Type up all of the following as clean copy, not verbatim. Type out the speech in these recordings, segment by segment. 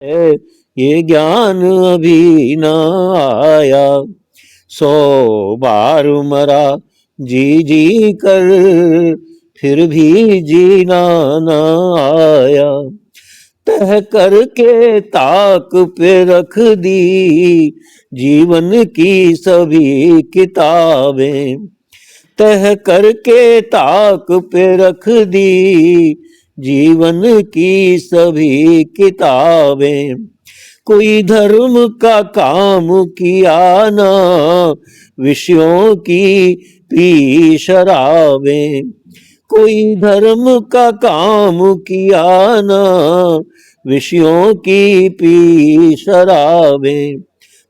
है, ये ज्ञान अभी न आया। 100 बार मरा जी जी कर, फिर भी जीना न आया। तह करके ताक पे रख दी जीवन की सभी किताबें। तह करके ताक पे रख दी जीवन की सभी किताबें। कोई धर्म का काम किया ना, विषयों की पी शराबें। कोई धर्म का काम किया ना, विषयों की पी शराबें।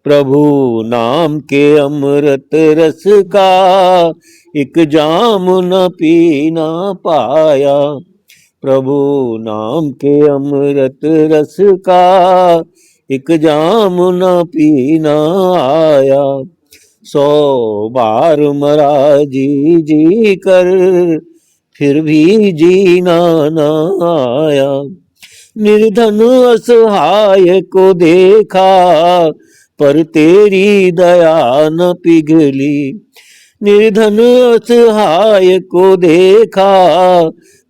प्रभु नाम के अमृत रस का एक जाम न पी ना पाया। प्रभु नाम के अमृत रस का एक जाम न पी ना आया। 100 बार मरा जी जी कर, फिर भी जीना न आया। निर्धन असहाय को देखा, पर तेरी दया न पिघली। निर्धन असहाय को देखा,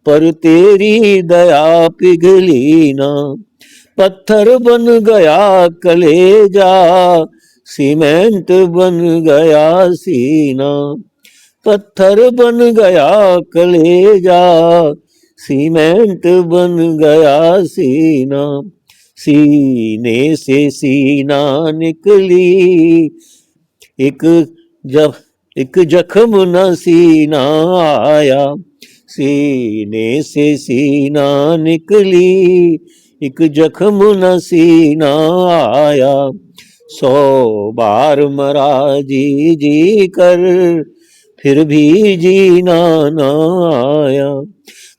पर तेरी दया पिघली ना। पत्थर बन गया कलेजा, सीमेंट बन गया सीना। पत्थर बन गया कलेजा, सीमेंट बन गया सीना। सीने से सीना निकली, एक जब एक जख्म न सीना आया। सीने से सीना निकली, एक जख्म न सीना आया। 100 बार मरा जी जी कर, फिर भी जीना न आया।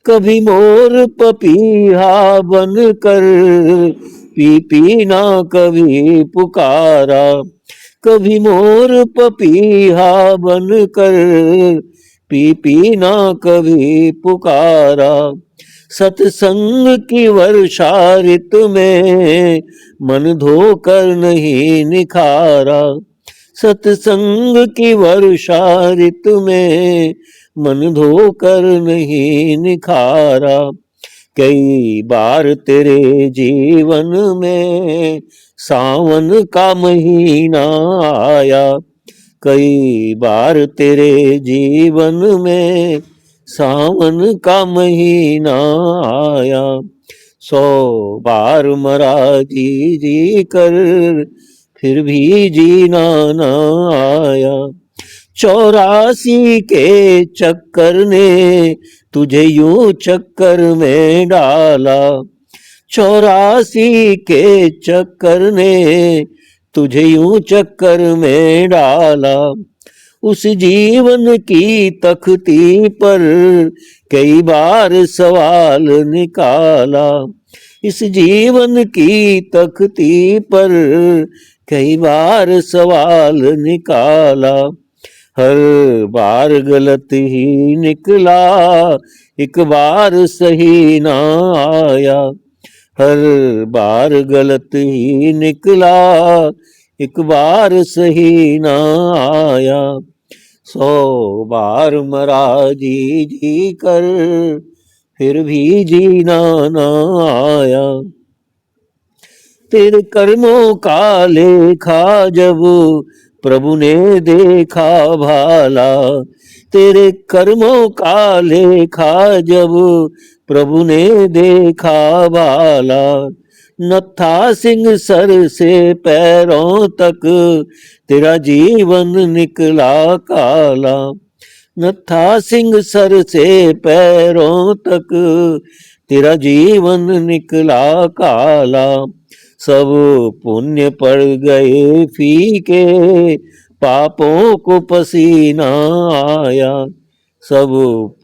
कभी मोर पपीहा बन कर पी पी ना कभी पुकारा। कभी मोर पपीहा बन कर पी पी ना कभी पुकारा। सत्संग की वर्षा ऋतु में मन धोकर नहीं निखारा। सत्संग की वर्षा ऋतु में मन धोकर नहीं निखारा। कई बार तेरे जीवन में सावन का महीना आया। कई बार तेरे जीवन में सावन का महीना आया। 100 बार मरा जी जी कर, फिर भी जीना न आया। 84 के चक्कर ने तुझे यूं चक्कर में डाला। 84 के चक्कर ने तुझे यूं चक्कर में डाला। उस जीवन की तख्ती पर कई बार सवाल निकाला। इस जीवन की तख्ती पर कई बार सवाल निकाला। हर बार गलत ही निकला, एक बार सही ना आया। हर बार गलत ही निकला, एक बार सही ना आया। 100 बार मरा जी जी कर, फिर भी जीना ना आया। तेरे कर्मों का लेखा जब प्रभु ने देखा भाला। तेरे कर्मों का लेखा जब प्रभु ने देखा भाला। नत्था सिंह सर से पैरों तक तेरा जीवन निकला काला। नत्था सिंह सर से पैरों तक तेरा जीवन निकला काला। सब पुण्य पड़ गए फीके, पापों को पसीना आया। सब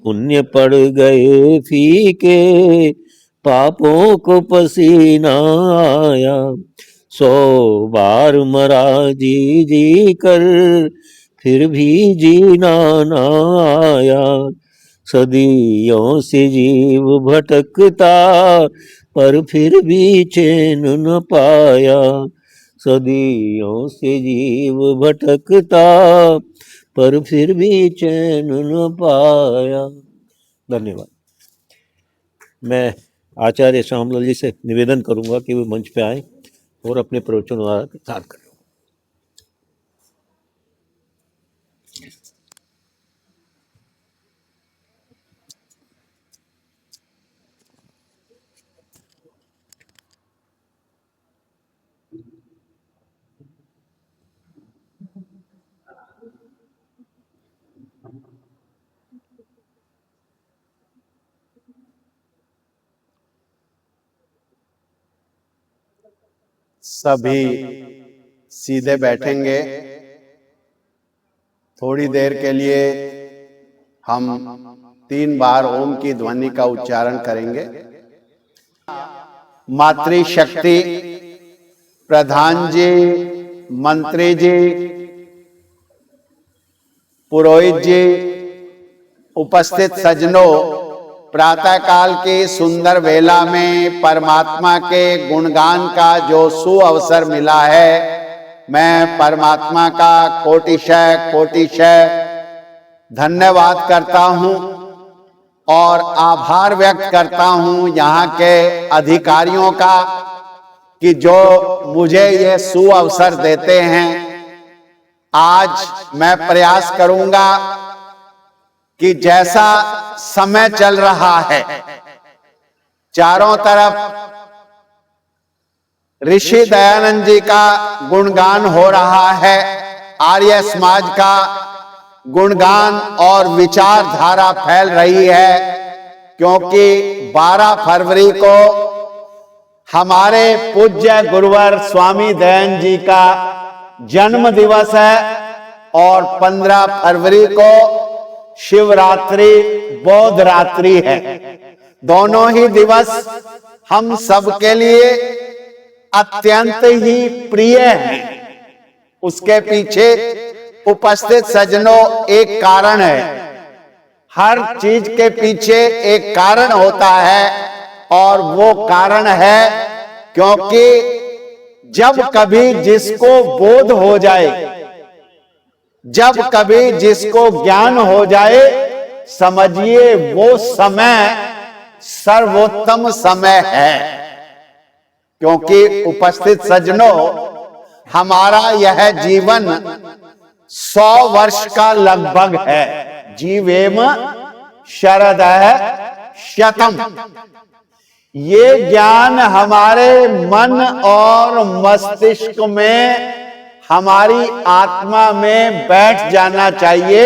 पुण्य पड़ गए फीके, पापों को पसीना आया। 100 बार मरा जी जी कर, फिर भी जीना ना आया। सदियों से जीव भटकता पर फिर भी चैन न पाया। सदियों से जीव भटकता, पर फिर भी चैन न पाया। धन्यवाद। मैं आचार्य श्यामलाल जी से निवेदन करूंगा कि वे मंच पे आए और अपने प्रवचन द्वारा प्रचार करें। सभी सीधे बैठेंगे। थोड़ी देर के लिए हम 3 बार ओम की ध्वनि का उच्चारण करेंगे। मातृशक्ति, प्रधान जी, मंत्री जी, पुरोहित जी, उपस्थित सज्जनों, प्रातःकाल की सुंदर वेला में परमात्मा के गुणगान का जो सुअवसर मिला है, मैं परमात्मा का कोटिशः कोटिशः धन्यवाद करता हूं और आभार व्यक्त करता हूं यहाँ के अधिकारियों का कि जो मुझे ये सुअवसर देते हैं। आज मैं प्रयास करूंगा कि जैसा समय चल रहा है, चारों तरफ ऋषि दयानंद जी का गुणगान हो रहा है, आर्य समाज का गुणगान और विचारधारा फैल रही है, क्योंकि 12 फरवरी को हमारे पूज्य गुरुवर स्वामी दयानंद जी का जन्म दिवस है और 15 फरवरी को शिवरात्रि बौद्ध रात्रि है। दोनों ही दिवस हम सबके लिए अत्यंत ही प्रिय हैं। उसके पीछे उपस्थित सज्जनों एक कारण है। हर चीज के पीछे एक कारण होता है और वो कारण है क्योंकि जब कभी जिसको बोध हो जाए, जब कभी जिसको ज्ञान हो जाए, समझिए वो समय सर्वोत्तम समय है। क्योंकि उपस्थित सज्जनों, हमारा यह जीवन 100 वर्ष का लगभग है। जीवेम शरदः शतम्। ये ज्ञान हमारे मन और मस्तिष्क में, हमारी आत्मा में बैठ जाना चाहिए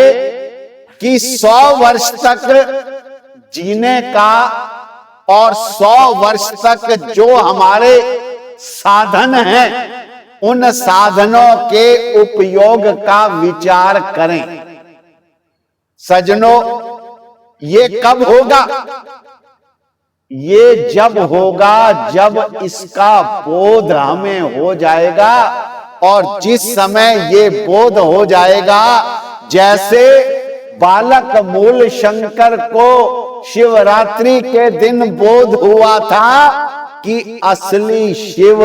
कि 100 वर्ष तक जीने का और 100 वर्ष तक जो हमारे साधन हैं, उन साधनों के उपयोग का विचार करें। सज्जनों, ये कब होगा? ये जब होगा जब इसका बोध हमें हो जाएगा। और जिस समय ये बोध हो जाएगा, जैसे बालक मूल शंकर को शिवरात्रि के दिन बोध हुआ था कि असली शिव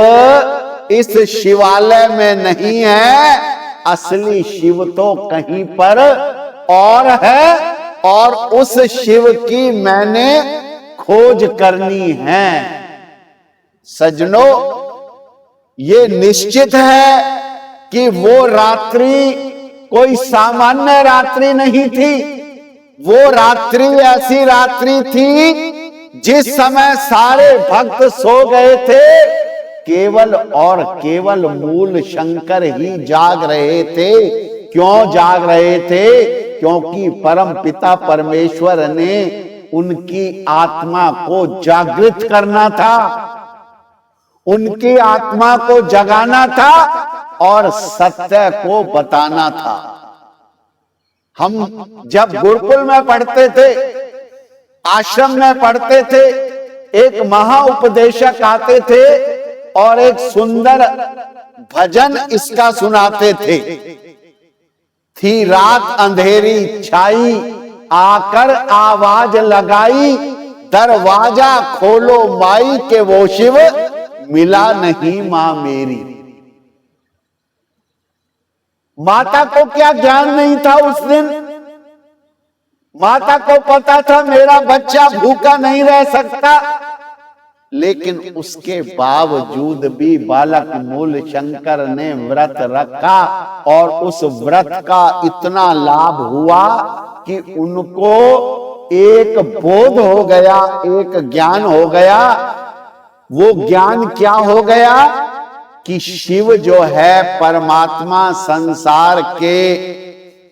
इस शिवालय में नहीं है, असली शिव तो कहीं पर और है और उस शिव की मैंने खोज करनी है। सज्जनों, ये निश्चित है कि वो रात्रि कोई सामान्य रात्रि नहीं थी। वो रात्रि ऐसी रात्रि थी जिस समय सारे भक्त सो गए थे, केवल और केवल मूल शंकर ही जाग रहे थे। क्यों जाग रहे थे? क्योंकि परम पिता परमेश्वर ने उनकी आत्मा को जागृत करना था, उनकी आत्मा को जगाना था और सत्य को बताना था। हम जब गुरुकुल में पढ़ते थे, आश्रम में पढ़ते थे, एक महाउपदेशक आते थे और एक सुंदर भजन इसका सुनाते थे। थी रात अंधेरी छाई, आकर आवाज लगाई, दरवाजा खोलो माई के वो शिव, मिला नहीं मां मेरी। माता को क्या ज्ञान नहीं था उस दिन? माता को पता था मेरा बच्चा भूखा नहीं रह सकता, लेकिन उसके बावजूद भी बालक मूल शंकर ने व्रत रखा और उस व्रत का इतना लाभ हुआ कि उनको एक बोध हो गया, एक ज्ञान हो गया। वो ज्ञान क्या हो गया कि शिव जो है परमात्मा संसार के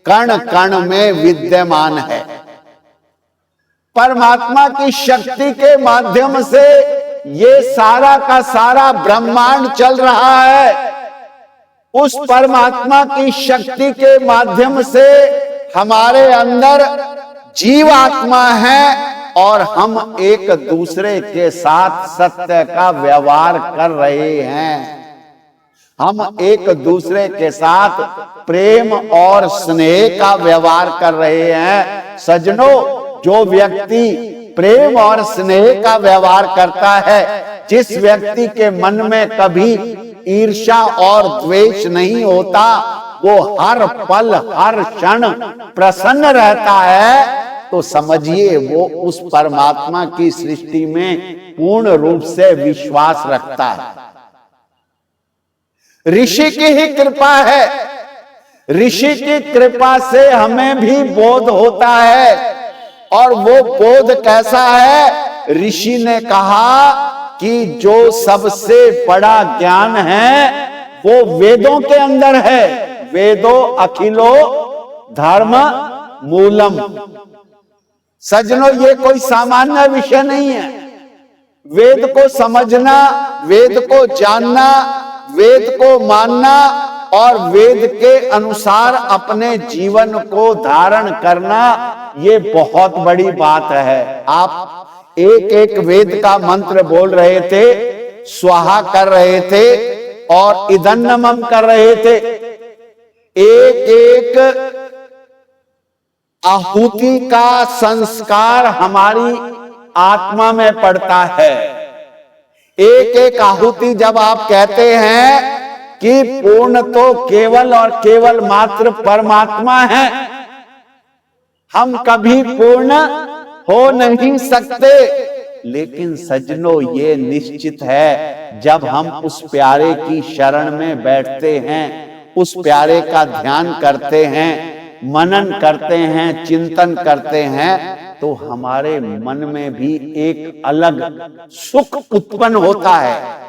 कण कण में विद्यमान है। परमात्मा की शक्ति के माध्यम से ये सारा का सारा ब्रह्मांड चल रहा है। उस परमात्मा की शक्ति के माध्यम से हमारे अंदर जीवात्मा है और हम एक दूसरे के साथ सत्य का व्यवहार कर रहे हैं। हम एक दूसरे के साथ प्रेम और स्नेह का व्यवहार कर रहे हैं। सज्जनों, जो व्यक्ति प्रेम और स्नेह का व्यवहार करता है, जिस व्यक्ति के मन में कभी ईर्ष्या और द्वेष नहीं होता, वो हर पल हर क्षण प्रसन्न रहता है, तो समझिए वो उस परमात्मा की सृष्टि में पूर्ण रूप से विश्वास रखता है। ऋषि की ही कृपा है। ऋषि की कृपा से हमें भी बोध होता है। और वो बोध कैसा है? ऋषि ने कहा कि जो सबसे बड़ा ज्ञान है वो वेदों के अंदर है। वेदो अखिलो धर्म मूलम। सज्जनों, ये कोई सामान्य विषय नहीं है। वेद को समझना, वेद को जानना, वेद को मानना और वेद के अनुसार अपने जीवन को धारण करना, ये बहुत बड़ी बात है। आप एक एक वेद का मंत्र बोल रहे थे, स्वाहा कर रहे थे और इदन्नमम कर रहे थे। एक एक आहुति का संस्कार हमारी आत्मा में पड़ता है। एक एक आहुति जब आप कहते हैं कि पूर्ण तो केवल और केवल मात्र परमात्मा है, हम कभी पूर्ण हो नहीं सकते। लेकिन सज्जनों, ये निश्चित है, जब हम उस प्यारे की शरण में बैठते हैं, उस प्यारे का ध्यान करते हैं, मनन करते हैं, चिंतन करते हैं, तो हमारे मन में भी एक अलग सुख उत्पन्न होता है।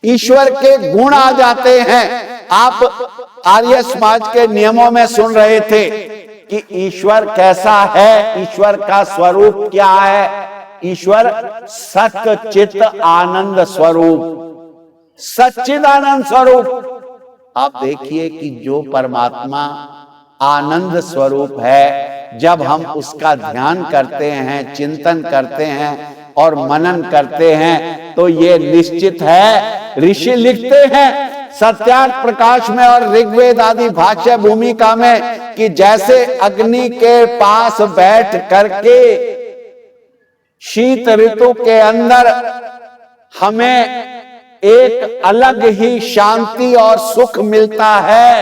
ईश्वर के गुण आ जाते हैं। आप आर्य समाज के नियमों में सुन रहे थे कि ईश्वर कैसा है, ईश्वर का स्वरूप क्या है। ईश्वर सत्य चित आनंद स्वरूप, सच्चिदानंद स्वरूप। आप देखिए कि जो परमात्मा आनंद स्वरूप है, जब हम उसका ध्यान करते हैं, चिंतन करते हैं और मनन करते हैं, तो ये निश्चित है। ऋषि लिखते हैं सत्यार्थ प्रकाश में और ऋग्वेद आदि भाष्य भूमिका में कि जैसे अग्नि के पास बैठ करके शीत ऋतु के अंदर हमें एक अलग ही शांति और सुख मिलता है,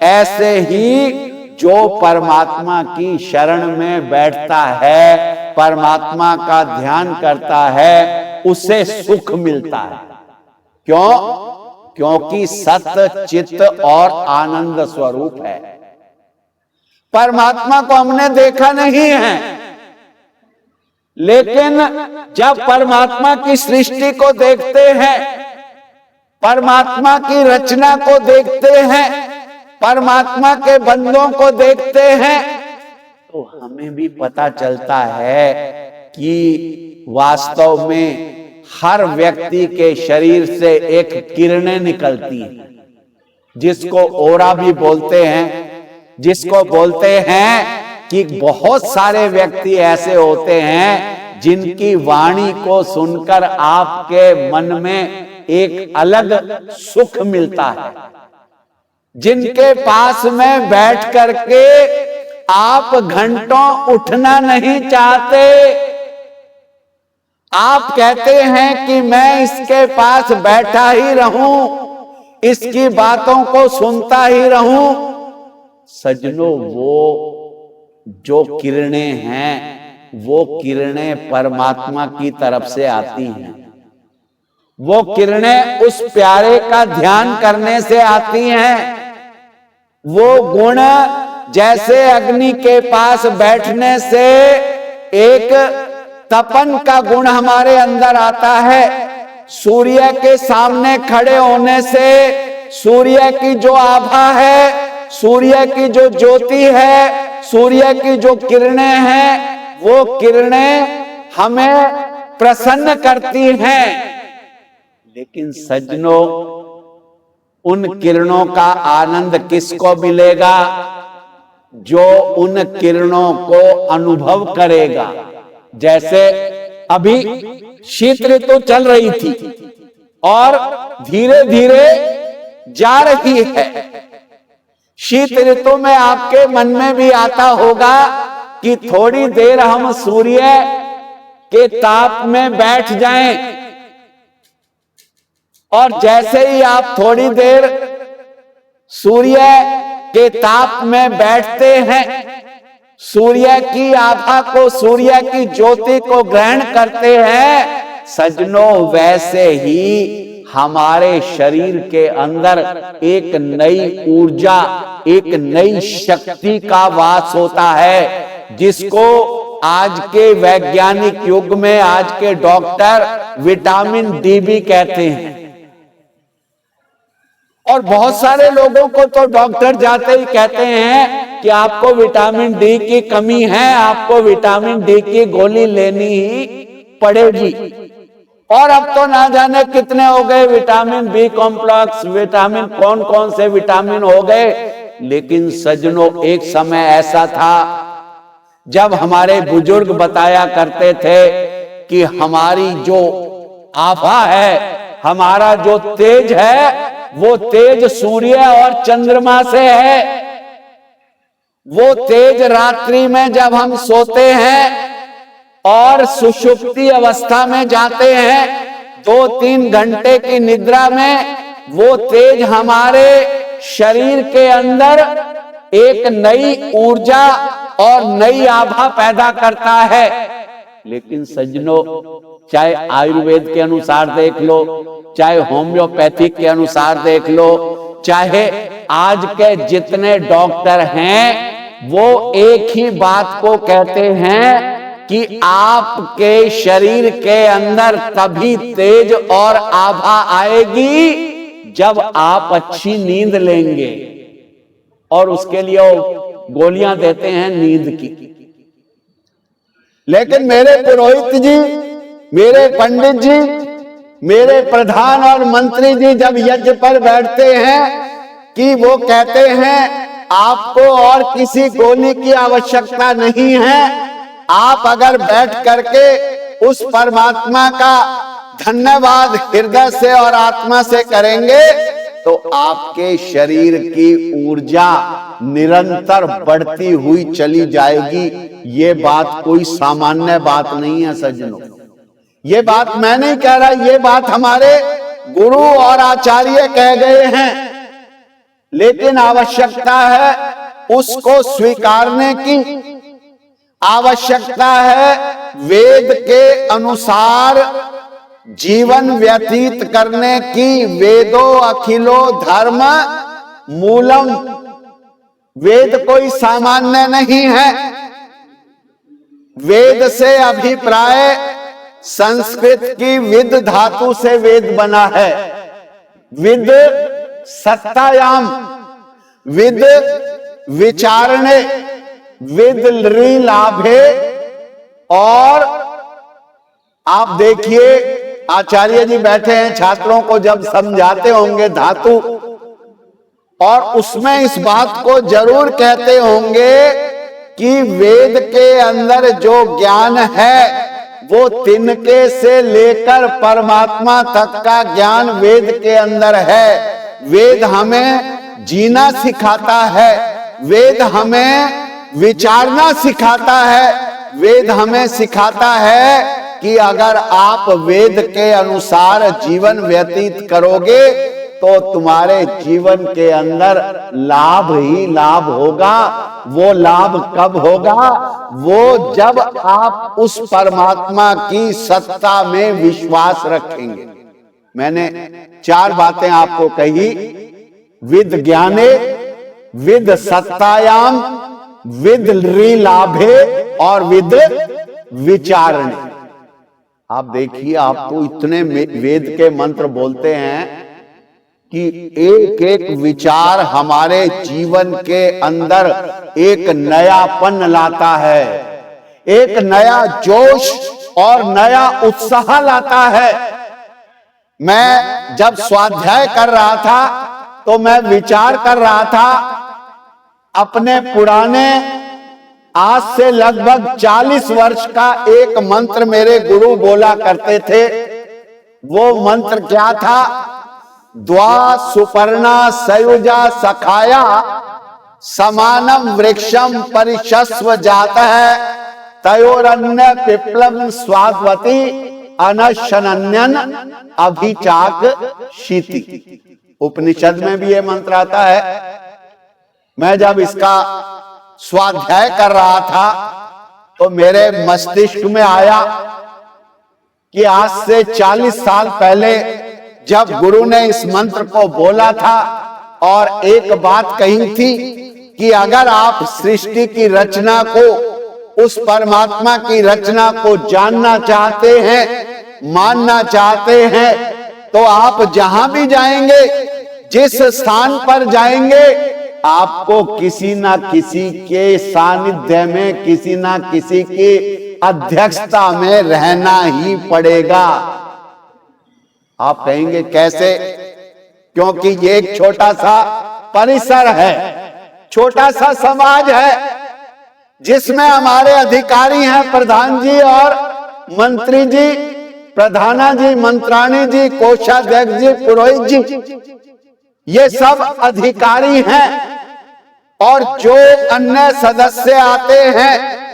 ऐसे ही जो परमात्मा की शरण में बैठता है, परमात्मा का ध्यान करता है, उसे सुख मिलता है। क्यों? क्योंकि सत्य चित्त और आनंद स्वरूप है। परमात्मा को हमने देखा नहीं है, लेकिन जब परमात्मा की सृष्टि को देखते हैं, परमात्मा की रचना को देखते हैं, परमात्मा के बंदों को देखते हैं, तो हमें भी पता चलता है कि वास्तव में हर व्यक्ति के शरीर से एक किरणें निकलती हैं, जिसको ओरा भी बोलते हैं, जिसको बोलते हैं कि बहुत सारे व्यक्ति ऐसे होते हैं जिनकी वाणी को सुनकर आपके मन में एक अलग सुख मिलता है, जिनके पास में बैठ करके आप घंटों उठना नहीं चाहते, आप कहते हैं कि मैं इसके पास बैठा ही रहूं, इसकी बातों को सुनता ही रहूं। सज्जनों, वो जो किरणें हैं, वो किरणें परमात्मा की तरफ से आती हैं। वो किरणें उस प्यारे का ध्यान करने से आती हैं। वो गुण जैसे अग्नि के पास बैठने से एक तपन का गुण हमारे अंदर आता है, सूर्य के सामने खड़े होने से सूर्य की जो आभा है, सूर्य की जो ज्योति है, सूर्य की जो किरणें हैं, वो किरणें हमें प्रसन्न करती हैं। लेकिन सज्जनों, उन किरणों का आनंद किसको मिलेगा? जो उन किरणों को अनुभव करेगा। जैसे अभी शीत ऋतु चल रही थी और धीरे धीरे जा रही है। शीत ऋतु में आपके मन में भी आता होगा कि थोड़ी देर हम सूर्य के ताप में बैठ जाएं, और जैसे ही आप थोड़ी देर सूर्य के ताप में बैठते हैं, सूर्य की आभा को, सूर्य की ज्योति को ग्रहण करते हैं, सज्जनों, वैसे ही हमारे शरीर के अंदर एक नई ऊर्जा, एक नई शक्ति का वास होता है, जिसको आज के वैज्ञानिक युग में आज के डॉक्टर विटामिन डी भी कहते हैं। और बहुत सारे लोगों को तो डॉक्टर जाते ही कहते हैं कि आपको विटामिन डी की कमी है, आपको विटामिन डी की गोली लेनी ही पड़ेगी। और अब तो ना जाने कितने हो गए विटामिन बी कॉम्प्लेक्स, विटामिन कौन कौन से विटामिन हो गए। लेकिन सज्जनों, एक समय ऐसा था जब हमारे बुजुर्ग बताया करते थे कि हमारी जो आभा है, हमारा जो तेज है, वो तेज सूर्य और चंद्रमा से है। वो तेज रात्रि में जब हम सोते हैं और सुषुप्ति अवस्था में जाते हैं, 2-3 घंटे की निद्रा में, वो तेज हमारे शरीर के अंदर एक नई ऊर्जा और नई आभा पैदा करता है। लेकिन सज्जनों, चाहे आयुर्वेद के अनुसार देख लो, चाहे होम्योपैथिक के अनुसार देख लो, चाहे आज के जितने डॉक्टर हैं, वो एक ही बात को कहते हैं कि आपके शरीर के अंदर तभी तेज और आभा आएगी जब आप अच्छी नींद लेंगे। और उसके लिए वो गोलियां देते हैं नींद की। लेकिन मेरे पुरोहित जी, मेरे पंडित जी, मेरे प्रधान और मंत्री जी जब यज्ञ पर बैठते हैं कि वो कहते हैं आपको और किसी गोली की आवश्यकता नहीं है, आप अगर बैठ करके उस परमात्मा का धन्यवाद हृदय से और आत्मा से करेंगे तो आपके शरीर की ऊर्जा निरंतर बढ़ती हुई चली जाएगी। ये बात कोई सामान्य बात नहीं है सज्जनों। ये बात मैं नहीं कह रहा, ये बात हमारे गुरु और आचार्य कह गए हैं। लेकिन आवश्यकता है उसको स्वीकारने की, आवश्यकता है वेद के अनुसार जीवन व्यतीत करने की। वेदो अखिलो धर्म मूलम। वेद कोई सामान्य नहीं है। वेद से अभिप्राय संस्कृत की विद धातु से वेद बना है। विद सत्तायाम, विद विचारणे, विद लाभे। और आप देखिए आचार्य जी बैठे हैं, छात्रों को जब समझाते होंगे धातु, और उसमें इस बात को जरूर कहते होंगे कि वेद के अंदर जो ज्ञान है वो तिनके से लेकर परमात्मा तक का ज्ञान वेद के अंदर है। वेद हमें जीना सिखाता है, वेद हमें विचारना सिखाता है, वेद हमें सिखाता है कि अगर आप वेद के अनुसार जीवन व्यतीत करोगे तो तुम्हारे जीवन के अंदर लाभ ही लाभ होगा। वो लाभ कब होगा? वो जब आप उस परमात्मा की सत्ता में विश्वास रखेंगे। मैंने 4 बातें आपको कही, विद ज्ञाने, विद सत्तायाम, विद लाभे और विद विचारणे। आप देखिए, आप तो इतने वेद के मंत्र बोलते हैं कि एक एक विचार हमारे जीवन के अंदर एक नयापन लाता है, एक नया जोश और नया उत्साह लाता है। मैं जब स्वाध्याय कर रहा था तो मैं विचार कर रहा था अपने पुराने, आज से लगभग 40 वर्ष का एक मंत्र मेरे गुरु बोला करते थे। वो मंत्र क्या था? द्वा सुपर्णा सयुजा सखाया समानम वृक्षम परिशस्व जाता है तयोरन्य पिप्लव स्वाद्वती अनशनन्यन अभिचाक शीति। उपनिषद में भी ये मंत्र आता है। मैं जब इसका स्वाध्याय कर रहा था तो मेरे मस्तिष्क में आया कि आज से 40 साल पहले जब गुरु ने इस मंत्र को बोला था और एक बात कही थी कि अगर आप सृष्टि की रचना को, उस परमात्मा की रचना को जानना चाहते हैं, मानना चाहते हैं, तो आप जहां भी जाएंगे, जिस स्थान पर जाएंगे, आपको किसी ना किसी के सानिध्य में, किसी ना किसी की अध्यक्षता में रहना ही पड़ेगा। आप कहेंगे कैसे? क्योंकि ये एक छोटा सा परिसर है, छोटा सा समाज है, जिसमें हमारे अधिकारी हैं प्रधान जी और मंत्री जी, प्रधाना जी, मंत्राणी जी, कोषाध्यक्ष जी, पुरोहित जी, ये सब अधिकारी हैं। और जो अन्य सदस्य आते हैं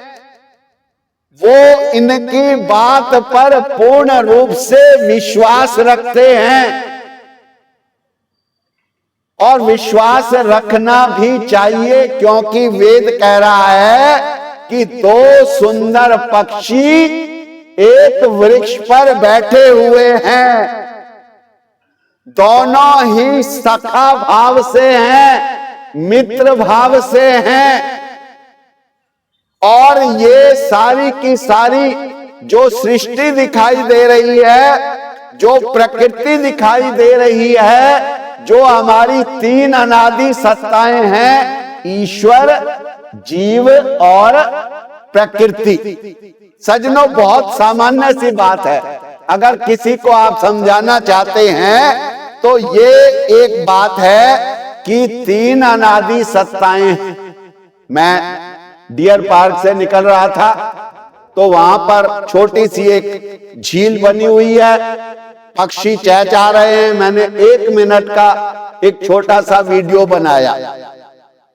वो इनकी बात पर पूर्ण रूप से विश्वास रखते हैं, और विश्वास रखना भी चाहिए, क्योंकि वेद कह रहा है कि 2 सुंदर पक्षी एक वृक्ष पर बैठे हुए हैं, दोनों ही सखा भाव से हैं, मित्र भाव से हैं। और ये सारी की सारी जो सृष्टि दिखाई दे रही है, जो प्रकृति दिखाई दे रही है, जो हमारी 3 अनादि सत्ताएं हैं, ईश्वर, जीव और प्रकृति। सज्जनों, बहुत सामान्य सी बात है। अगर किसी को आप समझाना चाहते हैं तो ये एक बात है कि 3 अनादि सत्ताएं हैं। मैं डियर पार्क से निकल रहा था तो वहां पर छोटी सी एक झील बनी हुई है, पक्षी चहचहा रहे हैं। मैंने 1 मिनट का एक छोटा सा वीडियो बनाया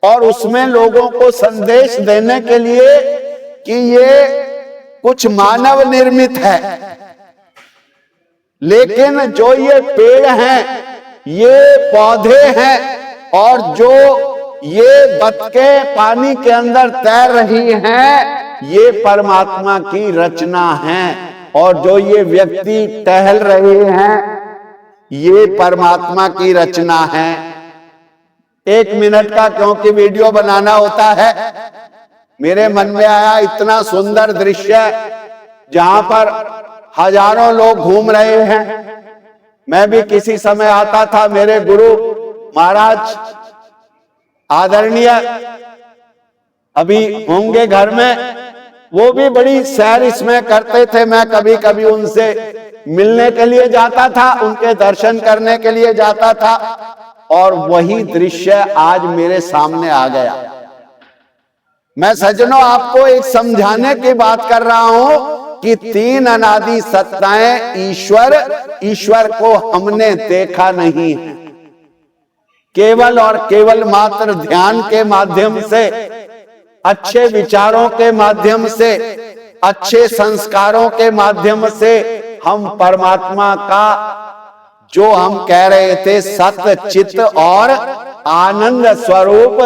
और उसमें लोगों को संदेश देने के लिए कि ये कुछ मानव निर्मित है, लेकिन जो ये पेड़ हैं, ये पौधे हैं, और जो ये बतखें पानी के अंदर तैर रही हैं, ये परमात्मा की रचना है। और जो ये व्यक्ति टहल रहे हैं, ये परमात्मा की रचना है। 1 मिनट का क्योंकि वीडियो बनाना होता है, मेरे मन में आया इतना सुंदर दृश्य जहां पर हजारों लोग घूम रहे हैं। मैं भी किसी समय आता था, मेरे गुरु महाराज आदरणीय अभी होंगे घर में, वो भी बड़ी सैर इसमें करते थे। मैं कभी कभी उनसे मिलने के लिए जाता था, उनके दर्शन करने के लिए जाता था, और वही दृश्य आज मेरे सामने आ गया। मैं सज्जनों आपको एक समझाने की बात कर रहा हूं कि 3 अनादि सत्ताएं ईश्वर को हमने देखा नहीं है। केवल और केवल मात्र ध्यान के माध्यम से, अच्छे विचारों के माध्यम से, अच्छे संस्कारों के माध्यम से हम परमात्मा का जो हम कह रहे थे सत्य चित्त और आनंद स्वरूप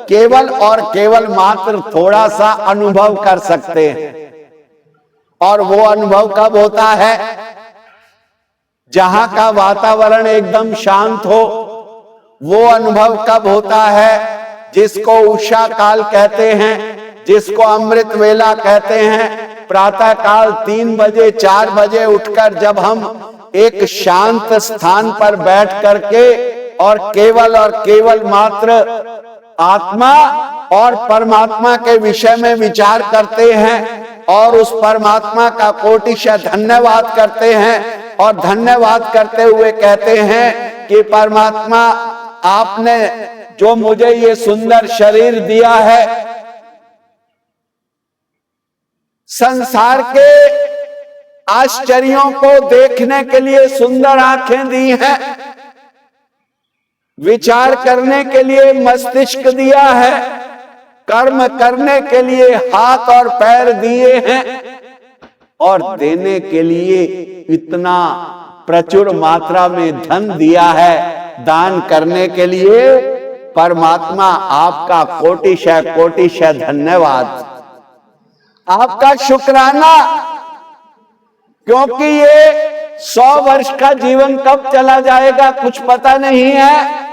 केवल और केवल मात्र थोड़ा सा अनुभव कर सकते हैं। और वो अनुभव कब होता है? जहां का वातावरण एकदम शांत हो। वो अनुभव कब होता है? जिसको उषा काल कहते हैं, जिसको अमृत वेला कहते हैं। प्रातः काल 3 बजे 4 बजे उठकर जब हम एक शांत स्थान पर बैठ करके और केवल मात्र आत्मा और परमात्मा के विषय में विचार करते हैं और उस परमात्मा का कोटिशः धन्यवाद करते हैं और धन्यवाद करते हुए कहते हैं कि परमात्मा आपने जो मुझे ये सुंदर शरीर दिया है, संसार के आश्चर्यों को देखने के लिए सुंदर आंखें दी हैं, विचार करने के लिए मस्तिष्क दिया है, कर्म करने के लिए हाथ और पैर दिए हैं और देने के लिए इतना प्रचुर मात्रा में धन दिया है। दान करने के लिए परमात्मा आपका कोटिशः धन्यवाद, आपका शुक्राना। क्योंकि ये 100 वर्ष का जीवन कब चला जाएगा कुछ पता नहीं है।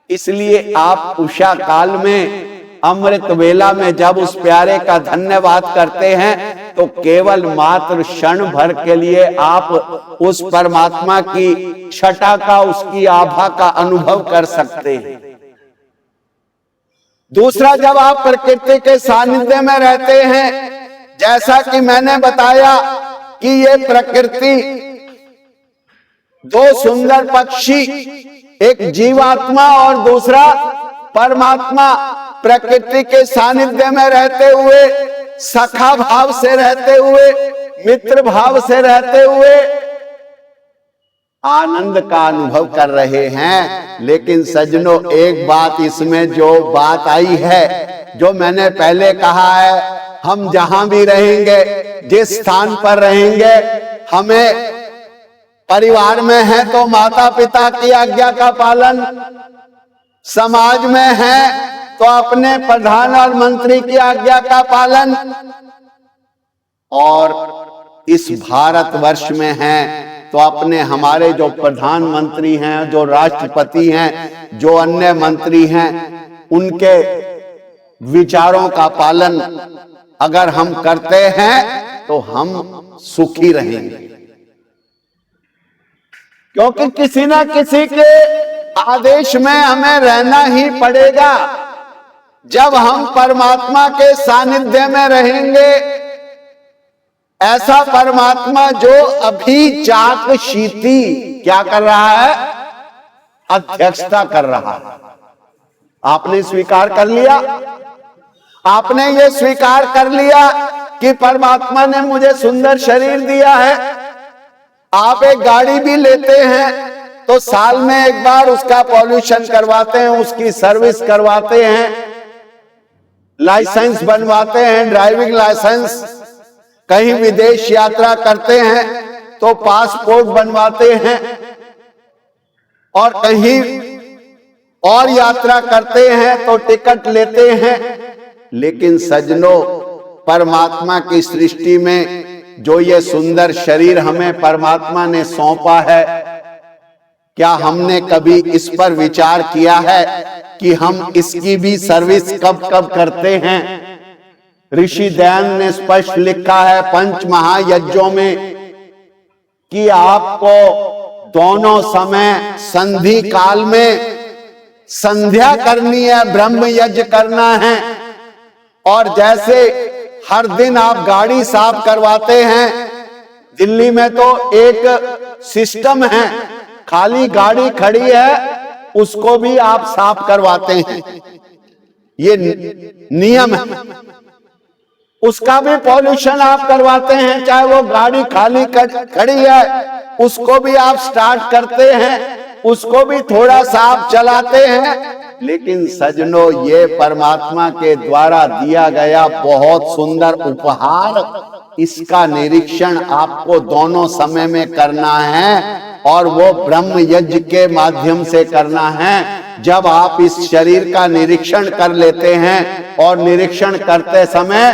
इसलिए आप उषा काल में अमृत वेला में जब उस प्यारे का धन्यवाद करते हैं तो केवल मात्र क्षण भर के लिए आप उस परमात्मा की छटा का, उसकी आभा का अनुभव कर सकते हैं। दूसरा, जब आप प्रकृति के सानिध्य में रहते हैं, जैसा कि मैंने बताया कि ये प्रकृति 2 सुंदर पक्षी, एक जीवात्मा और दूसरा परमात्मा, प्रकृति के सानिध्य में रहते हुए, सखा भाव से रहते हुए, मित्र भाव से रहते हुए आनंद का अनुभव कर रहे हैं। लेकिन सज्जनों, एक बात इसमें जो बात आई है, जो मैंने पहले कहा है, हम जहां भी रहेंगे, जिस स्थान पर रहेंगे, हमें परिवार में है तो माता पिता की आज्ञा का पालन, समाज में है तो अपने प्रधान और मंत्री की आज्ञा का पालन, और इस भारतवर्ष में हैं तो अपने हमारे जो प्रधानमंत्री हैं, जो राष्ट्रपति हैं, जो अन्य मंत्री हैं, उनके विचारों का पालन अगर हम करते हैं तो हम सुखी रहेंगे। क्योंकि किसी ना किसी के आदेश में हमें रहना ही पड़ेगा। जब हम परमात्मा के सानिध्य में रहेंगे, ऐसा परमात्मा जो अभी चाक शीती क्या कर रहा है? अध्यक्षता कर रहा है। आपने स्वीकार कर लिया, आपने ये स्वीकार कर लिया कि परमात्मा ने मुझे सुंदर शरीर दिया है। आप एक गाड़ी भी लेते हैं तो साल में एक बार उसका पॉल्यूशन करवाते हैं, उसकी सर्विस करवाते हैं, लाइसेंस बनवाते हैं, ड्राइविंग लाइसेंस। कहीं विदेश यात्रा करते हैं तो पासपोर्ट बनवाते हैं, और कहीं और यात्रा करते हैं तो टिकट लेते हैं। लेकिन सज्जनों, परमात्मा की सृष्टि में जो ये सुंदर शरीर हमें परमात्मा ने सौंपा है, क्या हमने कभी इस पर विचार किया है कि हम इसकी भी सर्विस कब कब करते हैं? ऋषि दयान ने स्पष्ट लिखा है पंच महायज्ञों में कि आपको दोनों समय संधि काल में संध्या करनी है, ब्रह्म यज्ञ करना है। और जैसे हर दिन आप गाड़ी साफ करवाते हैं, दिल्ली में तो एक सिस्टम है, खाली गाड़ी खड़ी है उसको भी आप साफ करवाते हैं, ये नियम है। उसका भी पॉल्यूशन आप करवाते हैं, चाहे वो गाड़ी खाली खड़ी है उसको भी आप स्टार्ट करते हैं, उसको भी थोड़ा सा आप चलाते हैं, लेकिन सजनों, ये परमात्मा के द्वारा दिया गया बहुत सुंदर उपहार, इसका निरीक्षण आपको दोनों समय में करना है, और वो ब्रह्म यज्ञ के माध्यम से करना है। जब आप इस शरीर का निरीक्षण कर लेते हैं, और निरीक्षण करते समय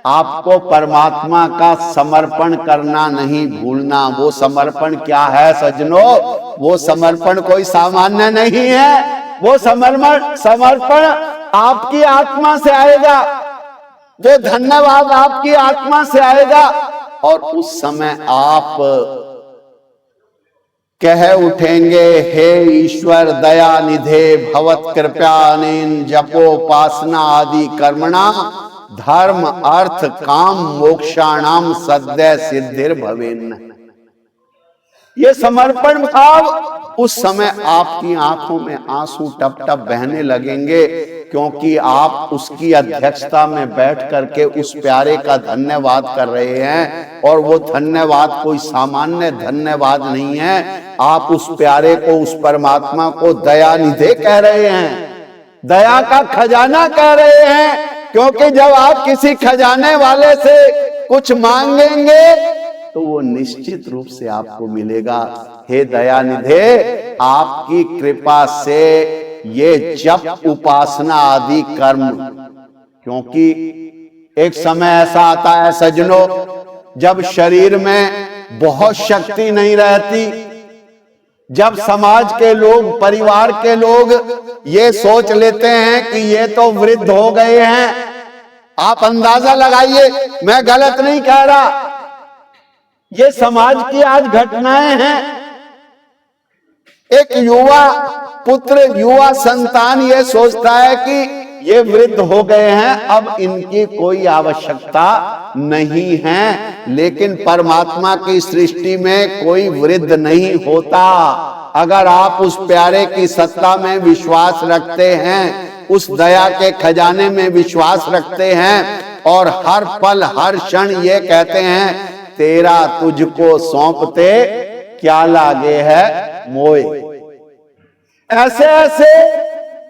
आपको परमात्मा का समर्पण करना नहीं भूलना। वो समर्पण क्या है सज्जनों? वो समर्पण कोई सामान्य नहीं है। वो समर्पण आपकी आत्मा से आएगा, वो धन्यवाद आपकी आत्मा से आएगा, और उस समय आप कह उठेंगे, हे ईश्वर दया निधे भवत कृपानेन जपोपासना आदि कर्मणा धर्म अर्थ काम मोक्षाणाम सद्य सिद्धिर भवेन। ये समर्पण भाव, उस समय आपकी आंखों में आंसू टप टप बहने लगेंगे, क्योंकि आप उसकी अध्यक्षता में बैठ करके उस प्यारे का धन्यवाद कर रहे हैं। और वो धन्यवाद कोई सामान्य धन्यवाद नहीं है। आप उस प्यारे को, उस परमात्मा को दयानिधे कह रहे हैं, दया का खजाना कह रहे हैं। क्योंकि जब आप किसी खजाने वाले से कुछ मांगेंगे तो वो निश्चित रूप से आपको मिलेगा। हे दयानिधे, आपकी कृपा से ये जप उपासना आदि कर्म, क्योंकि एक समय ऐसा आता है सज्जनों, जब शरीर में बहुत शक्ति नहीं रहती, जब समाज के लोग, परिवार के लोग ये सोच लेते हैं कि ये तो वृद्ध हो गए हैं। आप अंदाजा लगाइए, मैं गलत नहीं कह रहा, ये समाज की आज घटनाएं हैं। एक युवा पुत्र, युवा संतान ये सोचता है कि ये वृद्ध हो गए हैं, अब इनकी कोई आवश्यकता नहीं है। लेकिन परमात्मा की सृष्टि में कोई वृद्ध नहीं होता। अगर आप उस प्यारे की सत्ता में विश्वास रखते हैं, उस दया के खजाने में विश्वास रखते हैं, और हर पल हर क्षण ये कहते हैं, तेरा तुझको सौंपते क्या लागे है मोए। ऐसे ऐसे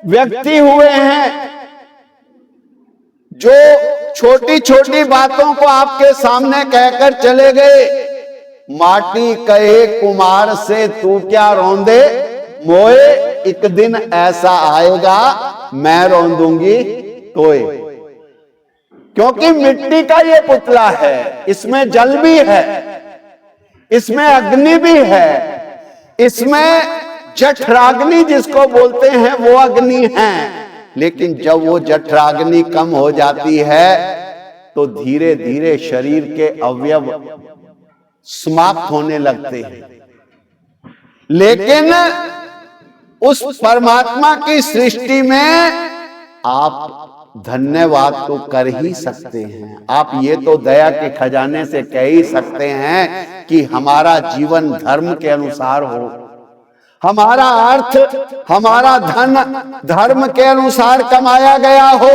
व्यक्ति हुए हैं जो छोटी छोटी बातों को आपके सामने कहकर चले गए। माटी कहे कुमार से तू क्या रौंदे मोए, एक दिन ऐसा आएगा मैं रौंदूंगी तोए। क्योंकि मिट्टी का ये पुतला है, इसमें जल भी है, इसमें अग्नि भी है, इसमें जठराग्नि जिसको बोलते हैं वो अग्नि है। लेकिन जब वो जठराग्नि कम हो जाती है तो धीरे धीरे शरीर के अवयव समाप्त होने लगते हैं। लेकिन उस परमात्मा की सृष्टि में आप धन्यवाद तो कर ही सकते हैं। आप ये तो दया के खजाने से कह ही सकते हैं कि हमारा जीवन धर्म के अनुसार हो, हमारा अर्थ, हमारा धन धर्म के अनुसार कमाया गया हो,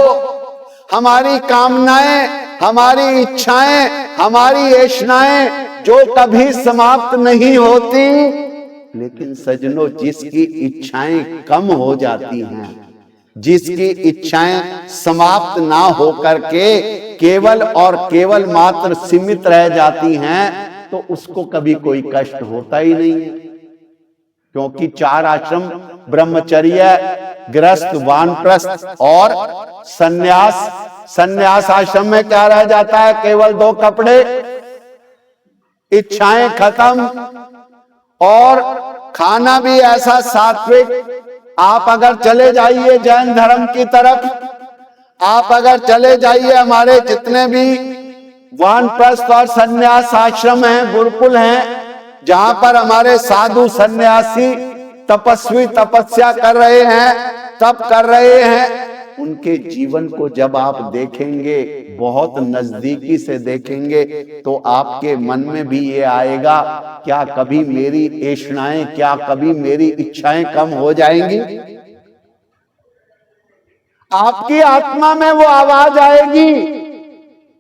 हमारी कामनाएं, हमारी इच्छाएं, हमारी ऐशनाएं जो कभी समाप्त नहीं होती। लेकिन सज्जनों, जिसकी इच्छाएं कम हो जाती हैं, जिसकी इच्छाएं समाप्त ना होकर के केवल और केवल मात्र सीमित रह जाती हैं, तो उसको कभी कोई कष्ट होता ही नहीं है। क्योंकि चार आश्रम, ब्रह्मचर्य, गृहस्थ, वानप्रस्थ और सन्यास। सन्यास आश्रम में क्या रह जाता है? केवल 2 कपड़े, इच्छाएं खत्म, और खाना भी ऐसा सात्विक। आप अगर चले जाइए जैन धर्म की तरफ, आप अगर चले जाइए हमारे जितने भी वानप्रस्थ और सन्यास आश्रम हैं, गुरुकुल हैं, जहां पर हमारे साधु सन्यासी तपस्वी तपस्या कर रहे हैं, तप कर रहे हैं, उनके जीवन को जब आप देखेंगे, बहुत नजदीकी से देखेंगे, तो आपके मन में भी ये आएगा, क्या कभी मेरी ऐशनाएं, क्या कभी मेरी इच्छाएं कम हो जाएंगी? आपकी आत्मा में वो आवाज आएगी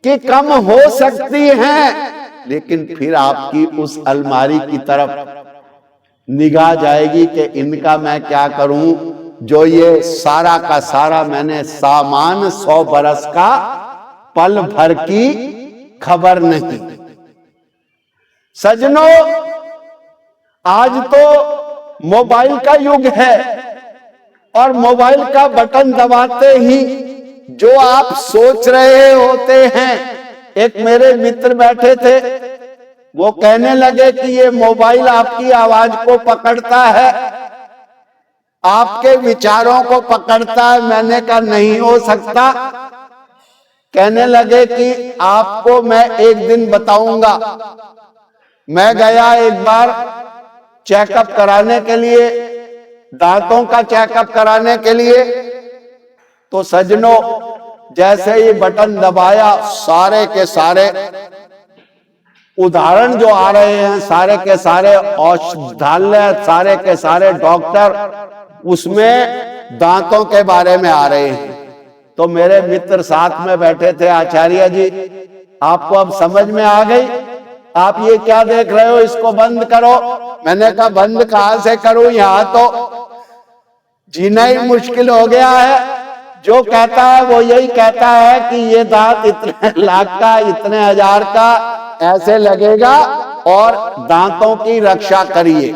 कि कम हो सकती हैं। लेकिन फिर आपकी उस अलमारी की तरफ निगाह जाएगी कि इनका मैं क्या करूं, जो ये सारा का सारा मैंने सामान 100 बरस का पल भर की खबर नहीं। सजनों, आज तो मोबाइल का युग है और मोबाइल का बटन दबाते ही जो आप सोच रहे होते हैं, एक मेरे मित्र बैठे थे, वो कहने लगे कि ये मोबाइल आपकी आवाज को पकड़ता है, आपके विचारों को पकड़ता है। मैंने कहा नहीं हो सकता। कहने लगे कि आपको मैं एक दिन बताऊंगा। मैं गया एक बार चेकअप कराने के लिए, दांतों का चेकअप कराने के लिए। तो सजनों, जैसे ही बटन दबाया, सारे के सारे उदाहरण जो आ रहे हैं, सारे के सारे औषधालय, सारे के सारे डॉक्टर उसमें दांतों के बारे में आ रहे हैं। तो मेरे मित्र साथ में बैठे थे, आचार्य जी आपको अब समझ में आ गई, आप ये क्या देख रहे हो, इसको बंद करो। मैंने कहा बंद कहां से करूं, यहां तो जीना ही मुश्किल हो गया है। जो कहता है वो यही कहता है कि ये दांत इतने लाख का, इतने हजार का ऐसे लगेगा और दांतों की रक्षा करिए।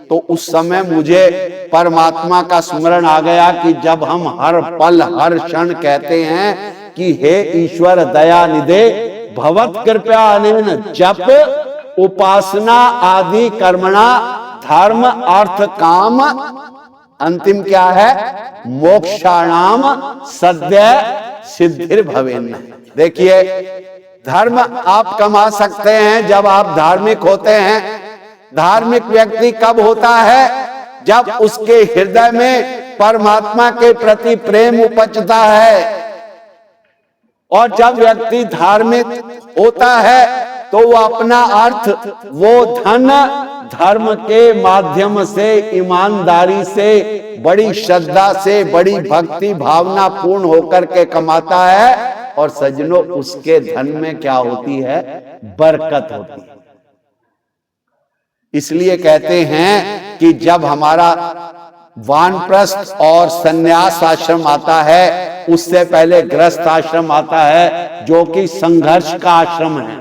तो उस समय मुझे परमात्मा का स्मरण आ गया कि जब हम हर पल हर क्षण कहते हैं कि हे ईश्वर दया निधे भवत कृपया अनेन जप उपासना आदि कर्मणा धर्म अर्थ काम, अंतिम क्या है, मोक्षाणाम सद्य सिद्धिर भवेन। देखिए, धर्म आप कमा सकते हैं जब आप धार्मिक होते हैं। धार्मिक व्यक्ति कब होता है, जब उसके हृदय में परमात्मा के प्रति प्रेम उपजता है। और जब व्यक्ति धार्मिक होता है तो वो अपना अर्थ, वो धन धर्म के माध्यम से, ईमानदारी से, बड़ी श्रद्धा से, बड़ी भक्ति भावना पूर्ण होकर के कमाता है। और सजनों, उसके धन में क्या होती है, बरकत होती है। इसलिए कहते हैं कि जब हमारा वानप्रस्थ और सन्यास आश्रम आता है, उससे पहले गृहस्थ आश्रम आता है, जो कि संघर्ष का आश्रम है,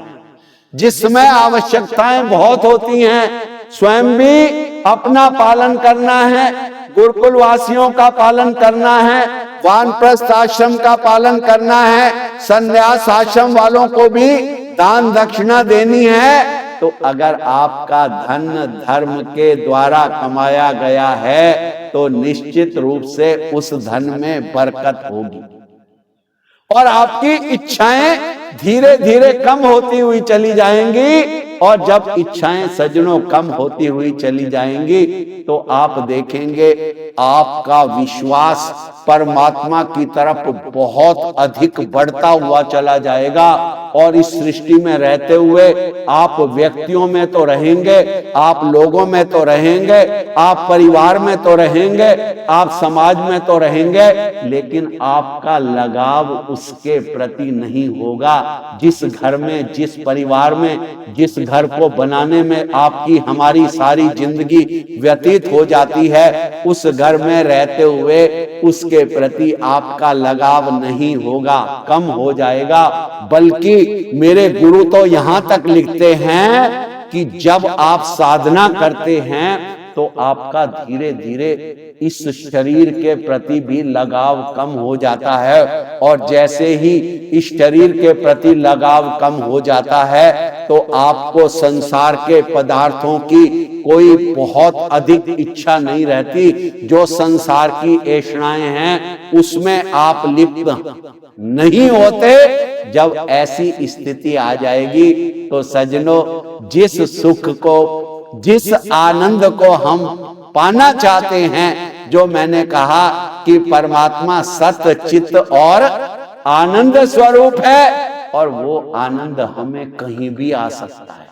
जिसमें आवश्यकताएं बहुत होती हैं। स्वयं भी अपना पालन करना है, गुरुकुल वासियों का पालन करना है, वानप्रस्थ आश्रम का पालन करना है, सन्यास आश्रम वालों को भी दान दक्षिणा देनी है। तो अगर आपका धन धर्म के द्वारा कमाया गया है तो निश्चित रूप से उस धन में बरकत होगी और आपकी इच्छाएं धीरे धीरे कम होती हुई चली जाएंगी। और जब इच्छाएं सजनों कम होती हुई चली जाएंगी तो आप देखेंगे आपका विश्वास परमात्मा की तरफ बहुत अधिक बढ़ता हुआ चला जाएगा। और इस सृष्टि में रहते हुए आप व्यक्तियों में तो रहेंगे, आप लोगों में तो रहेंगे, आप परिवार में तो रहेंगे, आप समाज में तो रहेंगे, लेकिन आपका लगाव उसके प्रति नहीं होगा। जिस घर में, जिस परिवार में, जिस घर को बनाने में आपकी हमारी सारी जिंदगी व्यतीत हो जाती है, उस घर में रहते हुए उसके प्रति आपका लगाव नहीं होगा, कम हो जाएगा। बल्कि मेरे गुरु तो यहां तक लिखते हैं कि जब आप साधना करते हैं तो आपका धीरे धीरे इस शरीर के प्रति भी लगाव कम हो जाता है। और जैसे ही इस शरीर के प्रति लगाव कम हो जाता है तो आपको संसार के पदार्थों की कोई बहुत अधिक इच्छा नहीं रहती। जो संसार की ऐषणाएं हैं उसमें आप लिप्त नहीं होते। जब ऐसी स्थिति आ जाएगी तो सजनों, जिस सुख को, जिस आनंद को हम पाना चाहते हैं, जो मैंने कहा कि परमात्मा सत्य चित्त और आनंद स्वरूप है, और वो आनंद हमें कहीं भी आ सकता है।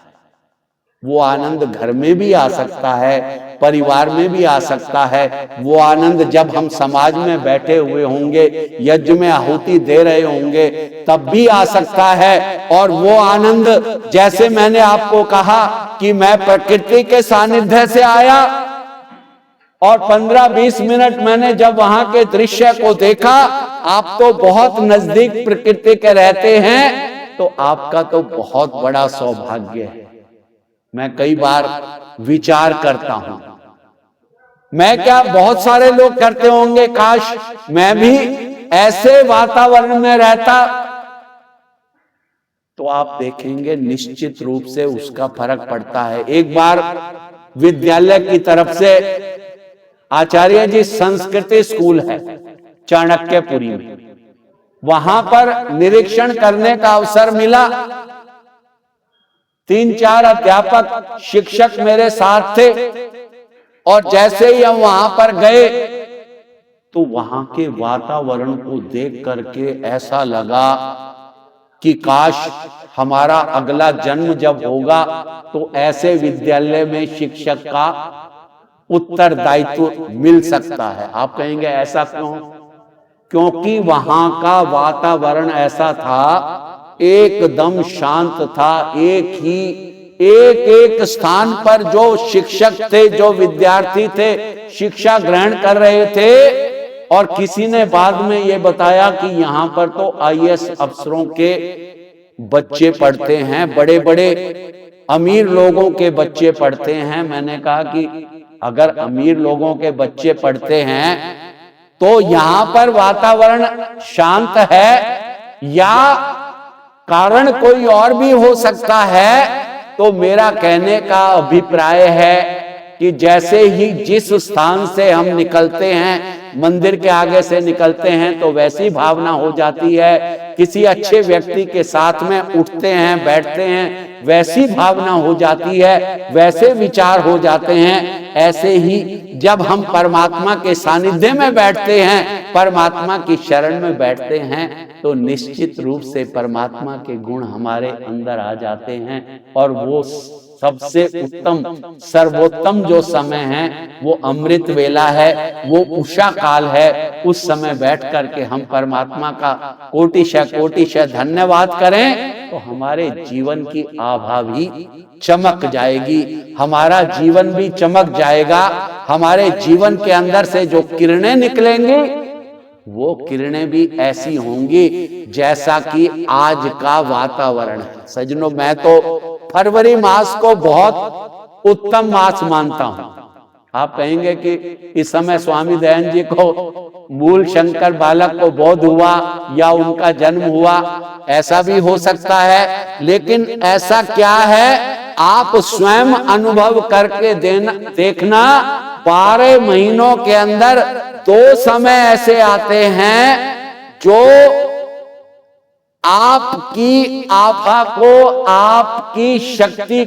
वो आनंद घर में भी आ सकता है, परिवार में भी आ सकता है। वो आनंद जब हम समाज में बैठे हुए होंगे, यज्ञ में आहुति दे रहे होंगे, तब भी आ सकता है। और वो आनंद, जैसे मैंने आपको कहा कि मैं प्रकृति के सानिध्य से आया, और 15-20 मिनट मैंने जब वहां के दृश्य को देखा, आप तो बहुत नजदीक प्रकृति के रहते हैं, तो आपका तो बहुत बड़ा सौभाग्य है। मैं कई बार विचार करता हूं, मैं क्या बहुत सारे लोग करते होंगे, काश मैं भी ऐसे वातावरण में रहता, तो आप देखेंगे निश्चित रूप से उसका फर्क पड़ता है। एक बार विद्यालय की तरफ से आचार्य जी संस्कृति स्कूल है चाणक्यपुरी में, वहां पर निरीक्षण करने का अवसर मिला। 3-4 अध्यापक शिक्षक मेरे साथ थे, और जैसे ही हम वहां पर गए तो वहां के वातावरण को देख करके ऐसा लगा कि काश हमारा अगला जन्म जब होगा तो ऐसे विद्यालय में शिक्षक का उत्तरदायित्व मिल सकता है। आप कहेंगे ऐसा क्यों? क्योंकि वहां का वातावरण ऐसा था, एकदम शांत था। एक स्थान पर जो शिक्षक थे, जो विद्यार्थी थे, शिक्षा ग्रहण कर रहे थे, और किसी ने बाद में ये बताया कि यहां पर तो आईएएस अफसरों के बच्चे पढ़ते हैं, बड़े बड़े अमीर लोगों के बच्चे पढ़ते हैं। मैंने कहा कि अगर अमीर लोगों के बच्चे पढ़ते हैं तो यहां पर वातावरण शांत है, या कारण कोई और भी हो सकता है। तो मेरा कहने का अभिप्राय है कि जैसे ही जिस स्थान से हम निकलते हैं, मंदिर के आगे से निकलते हैं, तो वैसी भावना हो जाती है। किसी अच्छे व्यक्ति के साथ में उठते हैं, बैठते हैं, वैसी भावना हो जाती है, वैसे विचार हो जाते हैं। ऐसे ही जब हम परमात्मा के सानिध्य में बैठते हैं, परमात्मा की शरण में बैठते हैं, तो निश्चित रूप से परमात्मा के गुण हमारे अंदर आ जाते हैं। और वो सबसे उत्तम सर्वोत्तम जो समय है वो अमृत वेला है, वो उषा काल है। उस समय बैठ करके हम परमात्मा का कोटिशः धन्यवाद करें, तो हमारे जीवन की आभा भी चमक जाएगी, हमारा जीवन भी चमक जाएगा। हमारे जीवन के अंदर से जो किरणें निकलेंगी, वो किरणें भी ऐसी होंगी जैसा कि आज का वातावरण है। सज्जनों, मैं तो फरवरी मास को बहुत उत्तम मास मानता हूं। आप कहेंगे कि इस समय स्वामी दयानंद जी को मूल शंकर बालक को बोध हुआ या उनका जन्म हुआ, ऐसा भी हो सकता है। लेकिन ऐसा क्या है, आप स्वयं अनुभव करके देखना। 12 महीनों के अंदर 2 समय ऐसे आते हैं जो आपकी आभा को, आपकी शक्ति